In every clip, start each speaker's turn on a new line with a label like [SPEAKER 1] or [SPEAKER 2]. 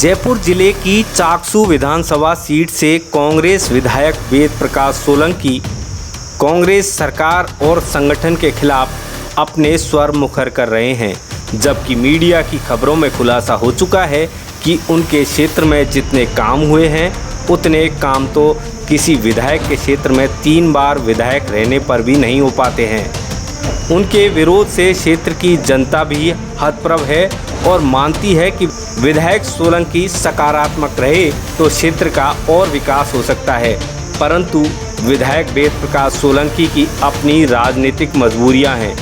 [SPEAKER 1] जयपुर जिले की चाकसू विधानसभा सीट से कांग्रेस विधायक वेद प्रकाश सोलंकी कांग्रेस सरकार और संगठन के खिलाफ अपने स्वर मुखर कर रहे हैं, जबकि मीडिया की खबरों में खुलासा हो चुका है कि उनके क्षेत्र में जितने काम हुए हैं उतने काम तो किसी विधायक के क्षेत्र में 3 बार विधायक रहने पर भी नहीं हो पाते हैं। उनके विरोध से क्षेत्र की जनता भी हतप्रभ है और मानती है कि विधायक सोलंकी सकारात्मक रहे तो क्षेत्र का और विकास हो सकता है, परंतु विधायक वेद प्रकाश सोलंकी की अपनी राजनीतिक मजबूरियां हैं।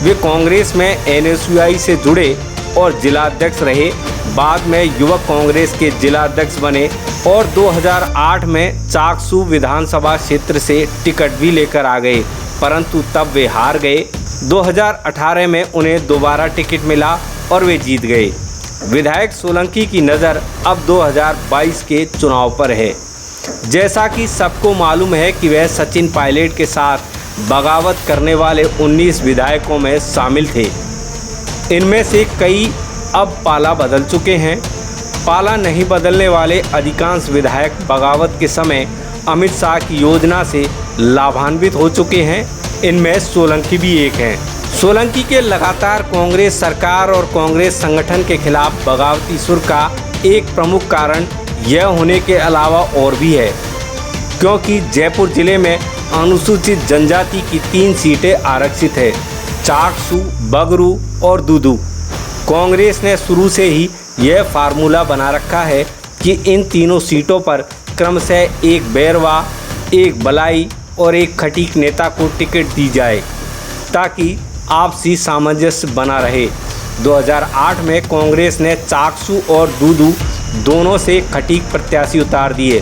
[SPEAKER 1] वे कांग्रेस में एनएसयूआई से जुड़े और जिलाध्यक्ष रहे, बाद में युवक कांग्रेस के जिलाध्यक्ष बने और 2008 में चाकसू विधानसभा क्षेत्र से टिकट भी लेकर आ गए, परंतु तब वे हार गए। 2018 में उन्हें दोबारा टिकट मिला और वे जीत गए। विधायक सोलंकी की नज़र अब 2022 के चुनाव पर है। जैसा कि सबको मालूम है कि वह सचिन पायलट के साथ बगावत करने वाले 19 विधायकों में शामिल थे। इनमें से कई अब पाला बदल चुके हैं। पाला नहीं बदलने वाले अधिकांश विधायक बगावत के समय अमित शाह की योजना से लाभान्वित हो चुके हैं। इनमें सोलंकी भी एक हैं। सोलंकी के लगातार कांग्रेस सरकार और कांग्रेस संगठन के खिलाफ बगावती सुर का एक प्रमुख कारण यह होने के अलावा और भी है, क्योंकि जयपुर जिले में अनुसूचित जनजाति की 3 सीटें आरक्षित है, चाकसू, बगरू और दूदू। कांग्रेस ने शुरू से ही यह फार्मूला बना रखा है कि इन तीनों सीटों पर क्रमशः एक बैरवा, एक बलाई और एक खटीक नेता को टिकट दी जाए ताकि आपसी सामंजस्य बना रहे। 2008 में कांग्रेस ने चाकसू और दूदू दोनों से खटीक प्रत्याशी उतार दिए।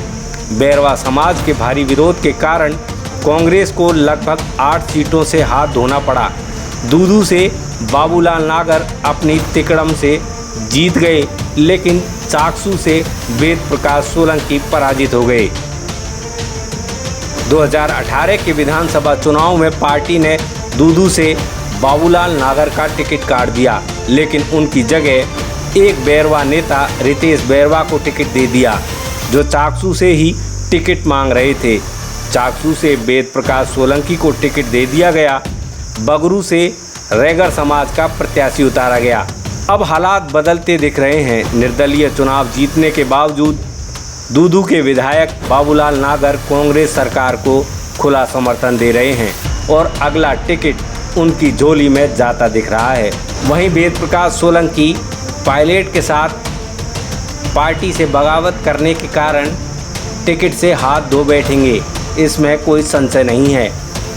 [SPEAKER 1] बैरवा समाज के भारी विरोध के कारण कांग्रेस को लगभग 8 सीटों से हाथ धोना पड़ा। दूदू से बाबूलाल नागर अपनी तिकड़म से जीत गए, लेकिन चाकसू से वेद प्रकाश सोलंकी पराजित हो गए। 2018 के विधानसभा चुनाव में पार्टी ने दूदू से बाबूलाल नागर का टिकट काट दिया, लेकिन उनकी जगह एक बैरवा नेता रितेश बैरवा को टिकट दे दिया, जो चाकसू से ही टिकट मांग रहे थे। चाकसू से वेद प्रकाश सोलंकी को टिकट दे दिया गया। बगरू से रैगर समाज का प्रत्याशी उतारा गया। अब हालात बदलते दिख रहे हैं। निर्दलीय चुनाव जीतने के बावजूद दूदू के विधायक बाबूलाल नागर कांग्रेस सरकार को खुला समर्थन दे रहे हैं और अगला टिकट उनकी झोली में जाता दिख रहा है। वहीं वेद प्रकाश सोलंकी पायलट के साथ पार्टी से बगावत करने के कारण टिकट से हाथ धो बैठेंगे, इसमें कोई संशय नहीं है।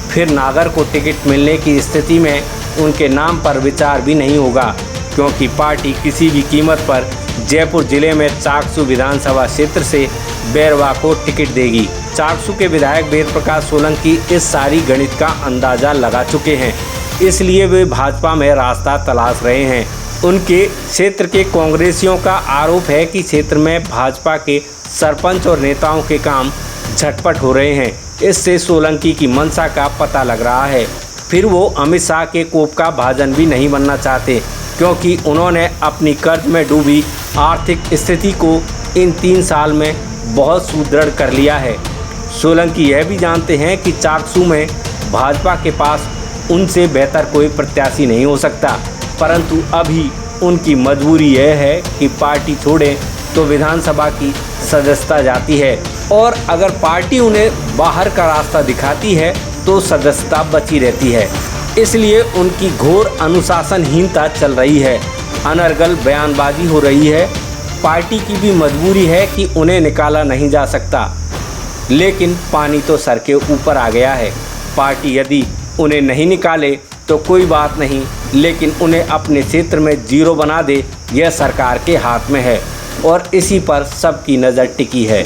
[SPEAKER 1] फिर नागर को टिकट मिलने की स्थिति में उनके नाम पर विचार भी नहीं होगा, क्योंकि पार्टी किसी भी कीमत पर जयपुर जिले में चाकसू विधानसभा क्षेत्र से बैरवा को टिकट देगी। चाकसू के विधायक वेद प्रकाश सोलंकी इस सारी गणित का अंदाज़ा लगा चुके हैं, इसलिए वे भाजपा में रास्ता तलाश रहे हैं। उनके क्षेत्र के कांग्रेसियों का आरोप है कि क्षेत्र में भाजपा के सरपंच और नेताओं के काम झटपट हो रहे हैं। इससे सोलंकी की मंशा का पता लग रहा है। फिर वो अमित शाह के कोप का भाजन भी नहीं बनना चाहते, क्योंकि उन्होंने अपनी कर्ज में डूबी आर्थिक स्थिति को इन 3 साल में बहुत सुदृढ़ कर लिया है। सोलंकी यह भी जानते हैं कि चाकसू में भाजपा के पास उनसे बेहतर कोई प्रत्याशी नहीं हो सकता, परंतु अभी उनकी मजबूरी यह है कि पार्टी छोड़ें तो विधानसभा की सदस्यता जाती है, और अगर पार्टी उन्हें बाहर का रास्ता दिखाती है तो सदस्यता बची रहती है। इसलिए उनकी घोर अनुशासनहीनता चल रही है, अनर्गल बयानबाजी हो रही है। पार्टी की भी मजबूरी है कि उन्हें निकाला नहीं जा सकता, लेकिन पानी तो सर के ऊपर आ गया है। पार्टी यदि उन्हें नहीं निकाले तो कोई बात नहीं, लेकिन उन्हें अपने क्षेत्र में जीरो बना दे, यह सरकार के हाथ में है और इसी पर सबकी नज़र टिकी है।